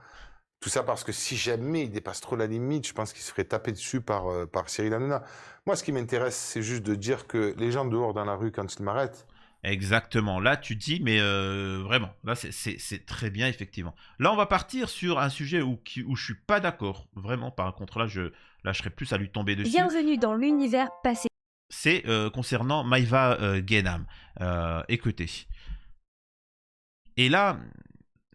Tout ça parce que si jamais il dépasse trop la limite, je pense qu'il se ferait taper dessus par Cyril Hanouna. Moi, ce qui m'intéresse, c'est juste de dire que les gens dehors dans la rue, quand ils m'arrêtent... Exactement. Là, tu dis, mais vraiment, là, c'est très bien, effectivement. Là, on va partir sur un sujet où je suis pas d'accord. Vraiment, par contre, là, je serais plus à lui tomber dessus. Bienvenue dans l'univers passé. C'est concernant Maïva Guénam. Écoutez. Et là,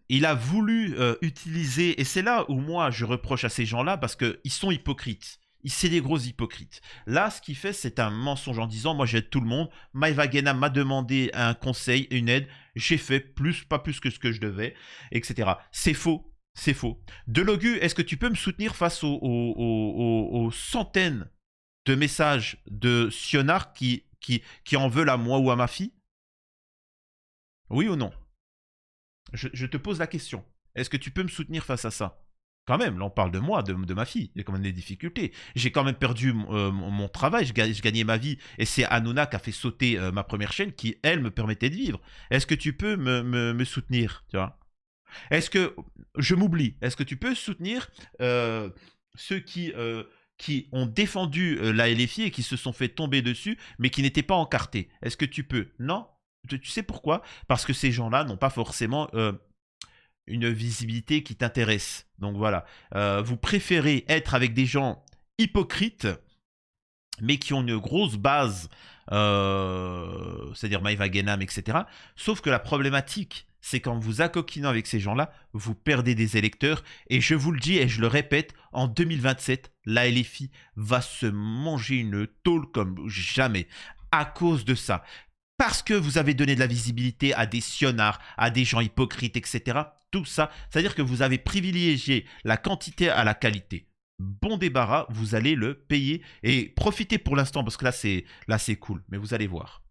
il a voulu utiliser, et c'est là où moi je reproche à ces gens-là parce qu'ils sont hypocrites. C'est des gros hypocrites. Là, ce qu'il fait, c'est un mensonge en disant, moi j'aide tout le monde. Maïva Guénam m'a demandé un conseil, une aide. J'ai fait pas plus que ce que je devais, etc. C'est faux. C'est faux. Delogu, est-ce que tu peux me soutenir face aux centaines de messages de Sionard qui en veulent à moi ou à ma fille? Oui ou non? je te pose la question. Est-ce que tu peux me soutenir face à ça? Quand même, là on parle de moi, de ma fille. Il y a quand même des difficultés. J'ai quand même perdu mon travail, je gagnais ma vie. Et c'est Hanouna qui a fait sauter ma première chaîne qui, elle, me permettait de vivre. Est-ce que tu peux me soutenir, tu vois? Est-ce que, je m'oublie, est-ce que tu peux soutenir ceux qui ont défendu la LFI et qui se sont fait tomber dessus, mais qui n'étaient pas encartés? Est-ce que tu peux? Non. Tu sais pourquoi? Parce que ces gens-là n'ont pas forcément une visibilité qui t'intéresse. Donc voilà, vous préférez être avec des gens hypocrites, mais qui ont une grosse base, c'est-à-dire Maïva Guénam, etc. Sauf que la problématique, c'est qu'en vous accoquinant avec ces gens-là, vous perdez des électeurs. Et je vous le dis et je le répète, en 2027, la LFI va se manger une tôle comme jamais à cause de ça. Parce que vous avez donné de la visibilité à des sionards, à des gens hypocrites, etc. Tout ça, c'est-à-dire que vous avez privilégié la quantité à la qualité. Bon débarras, vous allez le payer. Et profitez pour l'instant, parce que là c'est cool, mais vous allez voir.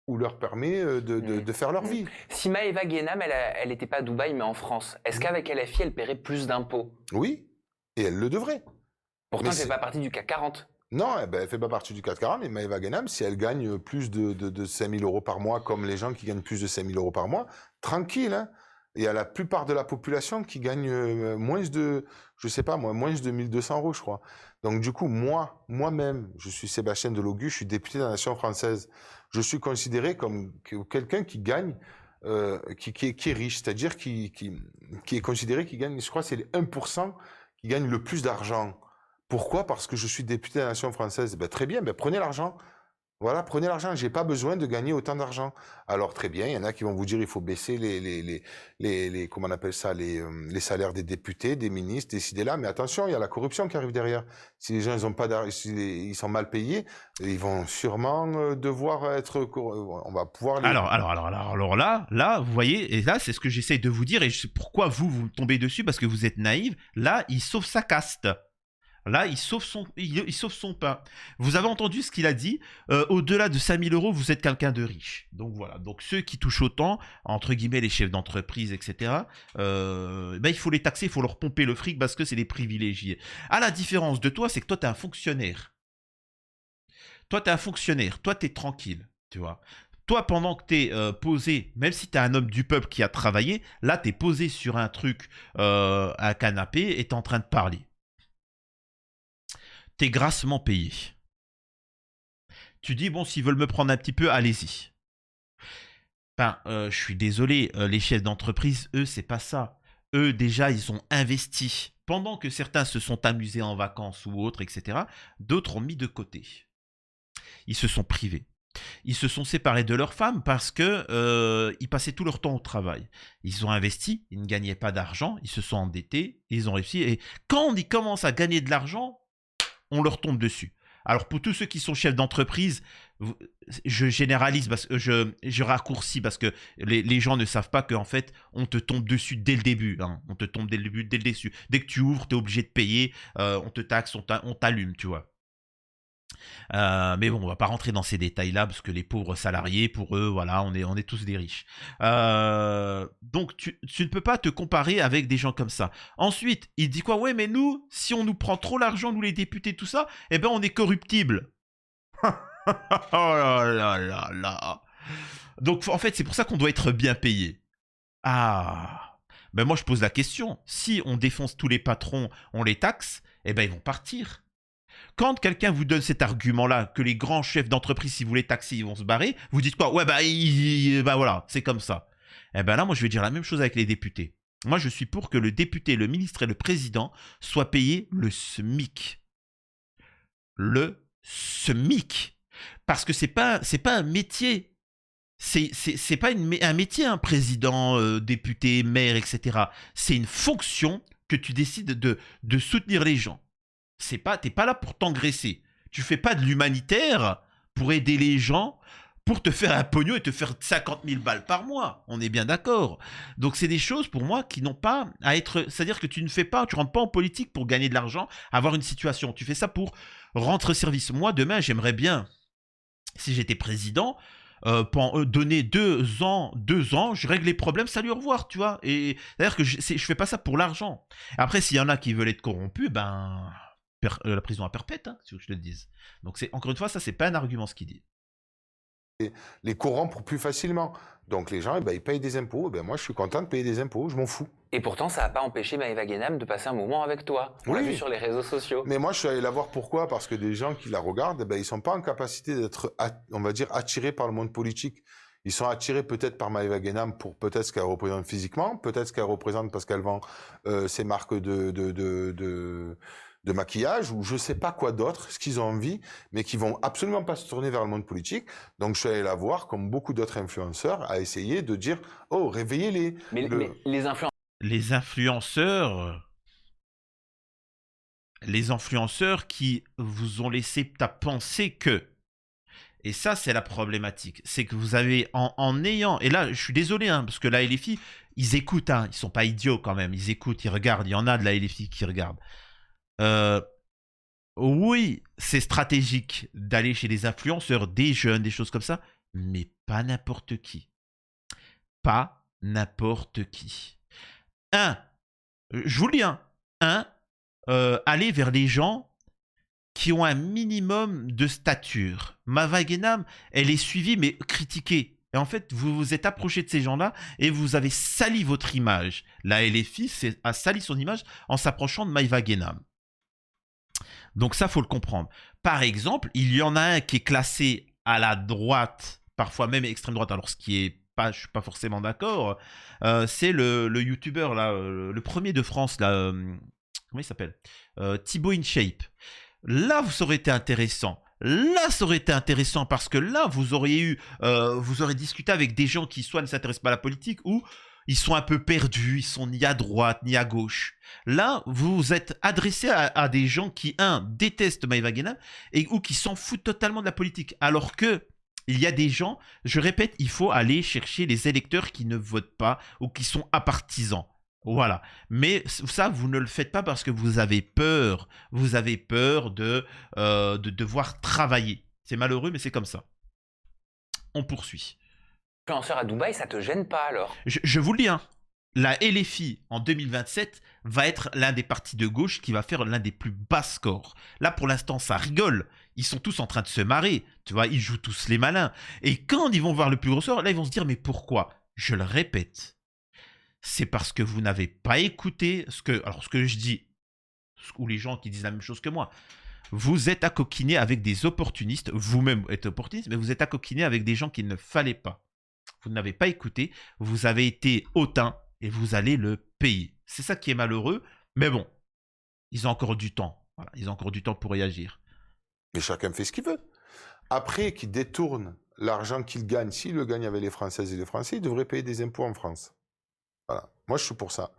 Ou leur permet de faire leur vie. Si Maëva Guénam, elle n'était pas à Dubaï, mais en France, est-ce qu'avec LFI, elle paierait plus d'impôts? Oui, et elle le devrait. Pourtant, Mais elle ne fait pas partie du CAC 40. Non, elle ne fait pas partie du 440, mais Maëva Guénam, si elle gagne plus de 5 000 euros par mois, comme les gens qui gagnent plus de 5 000 euros par mois, tranquille, hein. Il y a la plupart de la population qui gagne moins de, je sais pas moi, moins de 1 200 euros, je crois. Donc du coup, moi-même, je suis Sébastien Delogu, je suis député de la nation française. Je suis considéré comme quelqu'un qui gagne, qui est riche, c'est-à-dire qui est considéré qui gagne, je crois que c'est les 1% qui gagnent le plus d'argent. Pourquoi? Parce que je suis député de la nation française. Ben, très bien, ben, prenez l'argent. Voilà, prenez l'argent. J'ai pas besoin de gagner autant d'argent. Alors très bien, il y en a qui vont vous dire il faut baisser les comment on appelle ça, les salaires des députés, des ministres, décider là. Mais attention, il y a la corruption qui arrive derrière. Si les gens ils ont pas d'argent, ils sont mal payés, ils vont sûrement devoir être. On va pouvoir. Alors là, vous voyez, et là c'est ce que j'essaye de vous dire et pourquoi vous me tombez dessus parce que vous êtes naïf. Là, il sauve sa caste. Là, il sauve son pain. Vous avez entendu ce qu'il a dit. Au-delà de 5 000 euros, vous êtes quelqu'un de riche. Donc voilà. Donc ceux qui touchent autant, entre guillemets, les chefs d'entreprise, etc., ben, il faut les taxer, il faut leur pomper le fric parce que c'est des privilégiés. À la différence de toi, c'est que toi, tu es un fonctionnaire. Toi, tu es un fonctionnaire. Toi, tu es tranquille. Tu vois. Toi, pendant que tu es posé, même si tu es un homme du peuple qui a travaillé, là, tu es posé sur un truc, un canapé et tu es en train de parler. T'es grassement payé. Tu dis, bon, s'ils veulent me prendre un petit peu, allez-y. Ben, je suis désolé, les chefs d'entreprise, eux, c'est pas ça. Eux, déjà, ils ont investi. Pendant que certains se sont amusés en vacances ou autres, etc., d'autres ont mis de côté. Ils se sont privés. Ils se sont séparés de leurs femmes parce que ils passaient tout leur temps au travail. Ils ont investi, ils ne gagnaient pas d'argent, ils se sont endettés, ils ont réussi. Et quand ils commencent à gagner de l'argent, on leur tombe dessus. Alors pour tous ceux qui sont chefs d'entreprise, je généralise, parce que je raccourcis parce que les gens ne savent pas qu'en fait, on te tombe dessus dès le début. Hein. On te tombe dès le début, dès le dessus. Dès que tu ouvres, tu es obligé de payer, on te taxe, on t'allume, tu vois. Mais bon, on va pas rentrer dans ces détails-là parce que les pauvres salariés, pour eux, voilà, on est tous des riches. Donc, tu ne peux pas te comparer avec des gens comme ça. Ensuite, il dit quoi? Ouais, mais nous, si on nous prend trop l'argent, nous les députés, tout ça, eh ben, on est corruptibles. Oh là là là là. Donc, en fait, c'est pour ça qu'on doit être bien payé. Ah. Ben moi, je pose la question. Si on défonce tous les patrons, on les taxe, eh ben, ils vont partir. Quand quelqu'un vous donne cet argument-là, que les grands chefs d'entreprise, si vous les taxez, ils vont se barrer, vous dites quoi? Ouais, bah voilà, c'est comme ça. Eh ben là, moi, je vais dire la même chose avec les députés. Moi, je suis pour que le député, le ministre et le président soient payés le SMIC. Le SMIC. Parce que c'est pas un métier. C'est pas un métier, un président, député, maire, etc. C'est une fonction que tu décides de soutenir les gens. T'es pas là pour t'engraisser. Tu fais pas de l'humanitaire pour aider les gens, pour te faire un pognon et te faire 50 000 balles par mois. On est bien d'accord. Donc c'est des choses pour moi qui n'ont pas à être... C'est-à-dire que tu rentres pas en politique pour gagner de l'argent, avoir une situation. Tu fais ça pour rendre service. Moi, demain, j'aimerais bien, si j'étais président, donner 2 ans, je règle les problèmes, salut, au revoir, tu vois. Et c'est-à-dire que je fais pas ça pour l'argent. Après, s'il y en a qui veulent être corrompus, ben la prison à perpète, hein, si tu veux que je te le dise. Donc encore une fois, ça c'est pas un argument ce qu'il dit. Les corrompre plus facilement. Donc les gens, eh ben, ils payent des impôts. Eh ben, moi, je suis content de payer des impôts, je m'en fous. Et pourtant, ça n'a pas empêché Maëva Guénam de passer un moment avec toi. On l'a Oui. vu sur les réseaux sociaux. Mais moi, je suis allé la voir pourquoi? Parce que des gens qui la regardent, eh ben, ils sont pas en capacité d'être, on va dire, attirés par le monde politique. Ils sont attirés peut-être par Maëva Guénam pour peut-être ce qu'elle représente physiquement, peut-être ce qu'elle représente parce qu'elle vend ses marques de maquillage ou je sais pas quoi d'autre, ce qu'ils ont envie, mais qui vont absolument pas se tourner vers le monde politique. Donc je suis allé la voir, comme beaucoup d'autres influenceurs, à essayer de dire « Oh, réveillez-les ». Mais les influenceurs qui vous ont laissé à penser que, et ça c'est la problématique, c'est que vous avez en ayant, et là je suis désolé hein, parce que la LFI ils écoutent, hein, ils sont pas idiots quand même, ils écoutent, ils regardent, il y en a de la LFI qui regardent. Oui, c'est stratégique d'aller chez des influenceurs, des jeunes, des choses comme ça, mais pas n'importe qui. Pas n'importe qui. Je vous le dis, aller vers les gens qui ont un minimum de stature. Maëva Guénam, elle est suivie mais critiquée. Et en fait, vous vous êtes approché de ces gens-là et vous avez sali votre image. La LFI a sali son image en s'approchant de Maëva Guénam. Donc ça, faut le comprendre. Par exemple, il y en a un qui est classé à la droite, parfois même extrême droite, alors ce qui est pas, je suis pas forcément d'accord, c'est le youtubeur là, le premier de France là, comment il s'appelle, Thibaut InShape. Là, ça aurait été intéressant. Là, ça aurait été intéressant parce que là, vous auriez discuté avec des gens qui soit ne s'intéressent pas à la politique ou ils sont un peu perdus, ils sont ni à droite ni à gauche. Là, vous vous êtes adressé à des gens qui, détestent Maëva Guénam ou qui s'en foutent totalement de la politique. Alors que il y a des gens, je répète, il faut aller chercher les électeurs qui ne votent pas ou qui sont apartisans. Voilà. Mais ça, vous ne le faites pas parce que vous avez peur. Vous avez peur de devoir travailler. C'est malheureux, mais c'est comme ça. On poursuit. Influenceur à Dubaï, ça te gêne pas alors? Je vous le dis, hein, la LFI en 2027 va être l'un des partis de gauche qui va faire l'un des plus bas scores. Là, pour l'instant, ça rigole. Ils sont tous en train de se marrer. Tu vois, ils jouent tous les malins. Et quand ils vont voir le plus gros score, là, ils vont se dire, mais pourquoi? Je le répète. C'est parce que vous n'avez pas écouté ce que je dis, ou les gens qui disent la même chose que moi. Vous êtes accoquiné avec des opportunistes. Vous-même êtes opportuniste, mais vous êtes accoquiné avec des gens qu'il ne fallait pas. Vous n'avez pas écouté, vous avez été hautain et vous allez le payer. C'est ça qui est malheureux, mais bon, ils ont encore du temps. Voilà, ils ont encore du temps pour réagir. Mais chacun fait ce qu'il veut. Après qu'il détourne l'argent qu'il gagne, s'il le gagne avec les Françaises et les Français, il devrait payer des impôts en France. Voilà. Moi, je suis pour ça.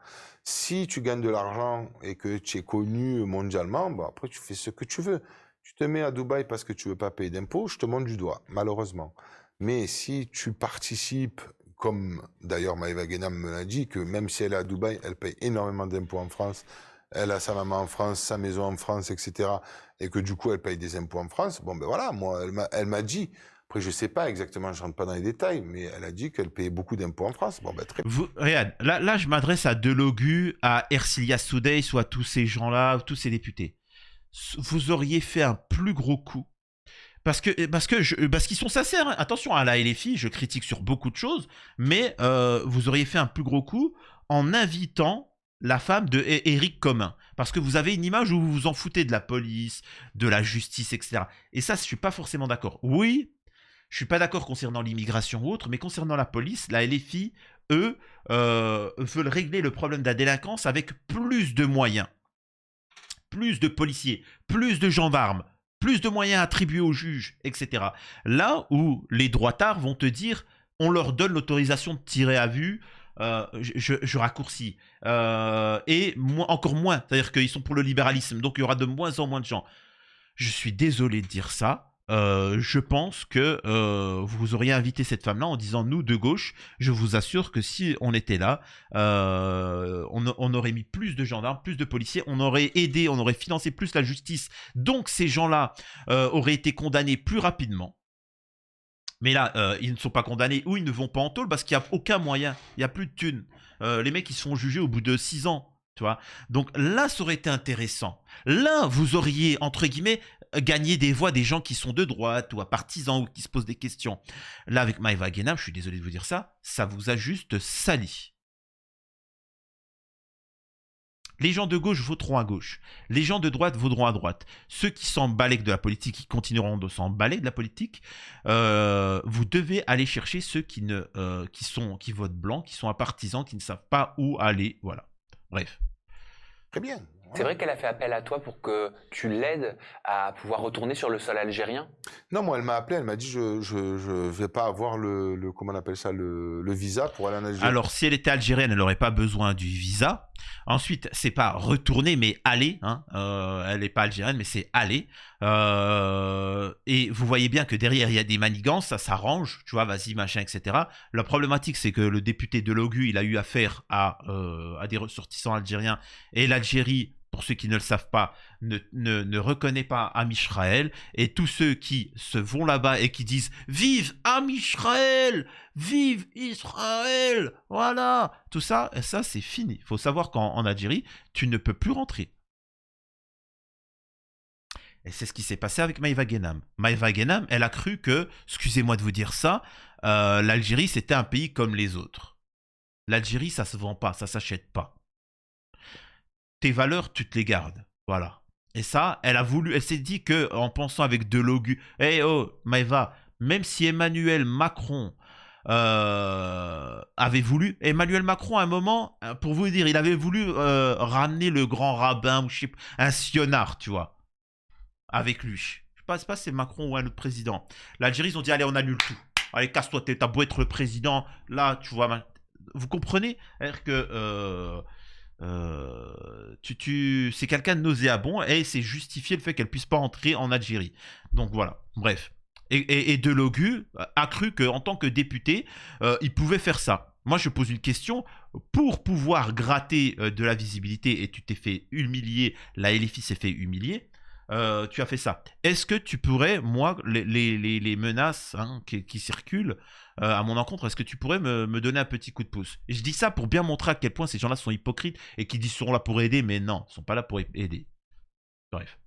Si tu gagnes de l'argent et que tu es connu mondialement, bah après, tu fais ce que tu veux. Tu te mets à Dubaï parce que tu veux pas payer d'impôts, je te montre du doigt, malheureusement. Mais si tu participes, comme d'ailleurs Maëva Guénam me l'a dit, que même si elle est à Dubaï, elle paye énormément d'impôts en France, elle a sa maman en France, sa maison en France, etc. Et que du coup, elle paye des impôts en France, bon ben voilà, moi, elle m'a dit, après je sais pas exactement, je rentre pas dans les détails, mais elle a dit qu'elle payait beaucoup d'impôts en France. Bon ben très bien. Regarde, là je m'adresse à Delogu, à Ercilia Soudey, soit tous ces gens-là, tous ces députés. Vous auriez fait un plus gros coup. Parce qu'ils sont sincères. Hein. Attention, à la LFI, je critique sur beaucoup de choses, mais vous auriez fait un plus gros coup en invitant la femme de Éric Commun. Parce que vous avez une image où vous vous en foutez de la police, de la justice, etc. Et ça, je suis pas forcément d'accord. Oui, je suis pas d'accord concernant l'immigration ou autre, mais concernant la police, la LFI, eux, veulent régler le problème de la délinquance avec plus de moyens. Plus de policiers, plus de gendarmes, plus de moyens attribués aux juges, etc. Là où les droitards vont te dire, on leur donne l'autorisation de tirer à vue, je raccourcis, et encore moins, c'est-à-dire qu'ils sont pour le libéralisme, donc il y aura de moins en moins de gens. Je suis désolé de dire ça. Je pense que vous auriez invité cette femme-là en disant, nous de gauche, je vous assure que si on était là, on aurait mis plus de gendarmes, plus de policiers, on aurait aidé, on aurait financé plus la justice. Donc ces gens-là auraient été condamnés plus rapidement. Mais là, ils ne sont pas condamnés ou ils ne vont pas en tôle parce qu'il n'y a aucun moyen. Il n'y a plus de thunes. Les mecs, ils se font juger au bout de 6 ans. Tu vois. Donc là, ça aurait été intéressant. Là, vous auriez, entre guillemets, gagné des voix des gens qui sont de droite ou à partisans ou qui se posent des questions. Là, avec Maëva Guénam, je suis désolé de vous dire ça vous a juste sali. Les gens de gauche voteront à gauche. Les gens de droite voteront à droite. Ceux qui s'en balèquent de la politique, qui continueront de s'en balèquer de la politique, vous devez aller chercher ceux qui votent blanc, qui sont à partisans, qui ne savent pas où aller. Voilà. Bref. Très bien. C'est vrai qu'elle a fait appel à toi pour que tu l'aides à pouvoir retourner sur le sol algérien? Non, moi, elle m'a appelé, elle m'a dit je vais pas avoir comment on appelle ça, le visa pour aller en Algérie. Alors, si elle était algérienne, elle n'aurait pas besoin du visa. Ensuite, c'est pas retourner, mais aller. Hein. Elle n'est pas algérienne, mais c'est aller. Et vous voyez bien que derrière, il y a des manigances, ça s'arrange, tu vois, vas-y, machin, etc. La problématique, c'est que le député de Logu, il a eu affaire à des ressortissants algériens. Et l'Algérie, pour ceux qui ne le savent pas, ne reconnaît pas Amisraël. Et tous ceux qui se vont là-bas et qui disent « Vive Amisraël ! Vive Israël !» Voilà. Tout ça, ça c'est fini. Il faut savoir qu'en Algérie, tu ne peux plus rentrer. Et c'est ce qui s'est passé avec Maëva Guénam. Maëva Guénam, elle a cru que, excusez-moi de vous dire ça, l'Algérie c'était un pays comme les autres. L'Algérie, ça se vend pas, ça s'achète pas. Tes valeurs, tu te les gardes. Voilà. Et ça, elle s'est dit que en pensant avec Delogu, hey oh, Maëva, même si Emmanuel Macron avait voulu, Emmanuel Macron à un moment, pour vous dire, il avait voulu ramener le grand rabbin ou je sais pas, un sionard, tu vois, avec lui. Je sais pas si c'est Macron ou un autre président. L'Algérie, ils ont dit, allez, on annule tout. Allez, casse-toi, t'as beau être le président, là, tu vois, vous comprenez? C'est-à-dire que c'est quelqu'un de nauséabond et c'est justifié le fait qu'elle puisse pas entrer en Algérie. Donc voilà, bref. Et Delogu a cru qu'en tant que député, il pouvait faire ça. Moi, je pose une question. Pour pouvoir gratter de la visibilité, et tu t'es fait humilier, la LFI s'est fait humilier, tu as fait ça. Est-ce que tu pourrais, moi, les menaces hein, qui circulent à mon encontre, est-ce que tu pourrais me donner un petit coup de pouce? Et je dis ça pour bien montrer à quel point ces gens-là sont hypocrites et qui disent qu'ils sont là pour aider, mais non, ils ne sont pas là pour aider. Bref.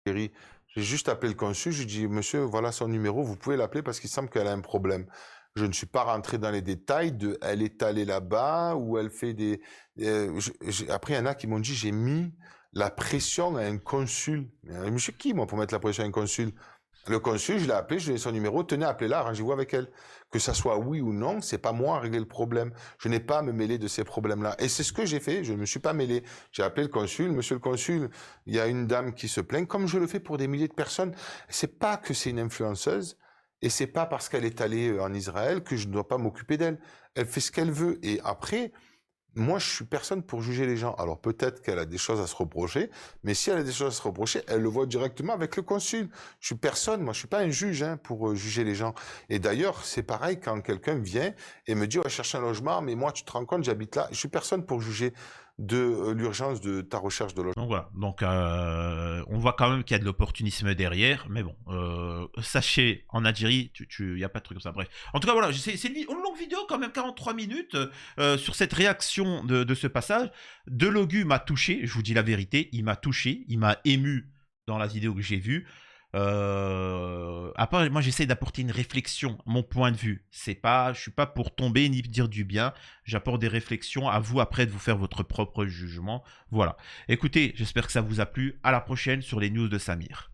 J'ai juste appelé le consul, je lui ai dit, monsieur, voilà son numéro, vous pouvez l'appeler parce qu'il semble qu'elle a un problème. Je ne suis pas rentré dans les détails de elle est allée là-bas ou elle fait des... Après, il y en a qui m'ont dit, j'ai mis la pression à un consul. Mais monsieur qui, moi, pour mettre la pression à un consul? Le consul, je l'ai appelé, je lui ai donné son numéro, tenez, appelez-la, arrangez-vous avec elle. Que ça soit oui ou non, c'est pas moi à régler le problème. Je n'ai pas à me mêler de ces problèmes-là. Et c'est ce que j'ai fait, je ne me suis pas mêlé. J'ai appelé le consul, monsieur le consul, il y a une dame qui se plaint, comme je le fais pour des milliers de personnes. C'est pas que c'est une influenceuse, et c'est pas parce qu'elle est allée en Israël que je ne dois pas m'occuper d'elle. Elle fait ce qu'elle veut. Et après, moi, je suis personne pour juger les gens. Alors peut-être qu'elle a des choses à se reprocher, mais si elle a des choses à se reprocher, elle le voit directement avec le consul. Je suis personne, moi, je suis pas un juge hein, pour juger les gens. Et d'ailleurs, c'est pareil quand quelqu'un vient et me dit, on va chercher un logement, mais moi, tu te rends compte, j'habite là. Je suis personne pour juger de l'urgence de ta recherche de logement. Donc voilà, donc on voit quand même qu'il y a de l'opportunisme derrière, mais bon, sachez, en Algérie, il n'y a pas de truc comme ça, bref. En tout cas, voilà, c'est une longue vidéo quand même, 43 minutes, sur cette réaction de ce passage. Delogu m'a touché, je vous dis la vérité, il m'a touché, il m'a ému dans la vidéo que j'ai vue. Après, moi j'essaie d'apporter une réflexion, mon point de vue. Je suis pas pour tomber ni dire du bien. J'apporte des réflexions à vous après de vous faire votre propre jugement. Voilà. Écoutez, j'espère que ça vous a plu. À la prochaine sur les news de Samir.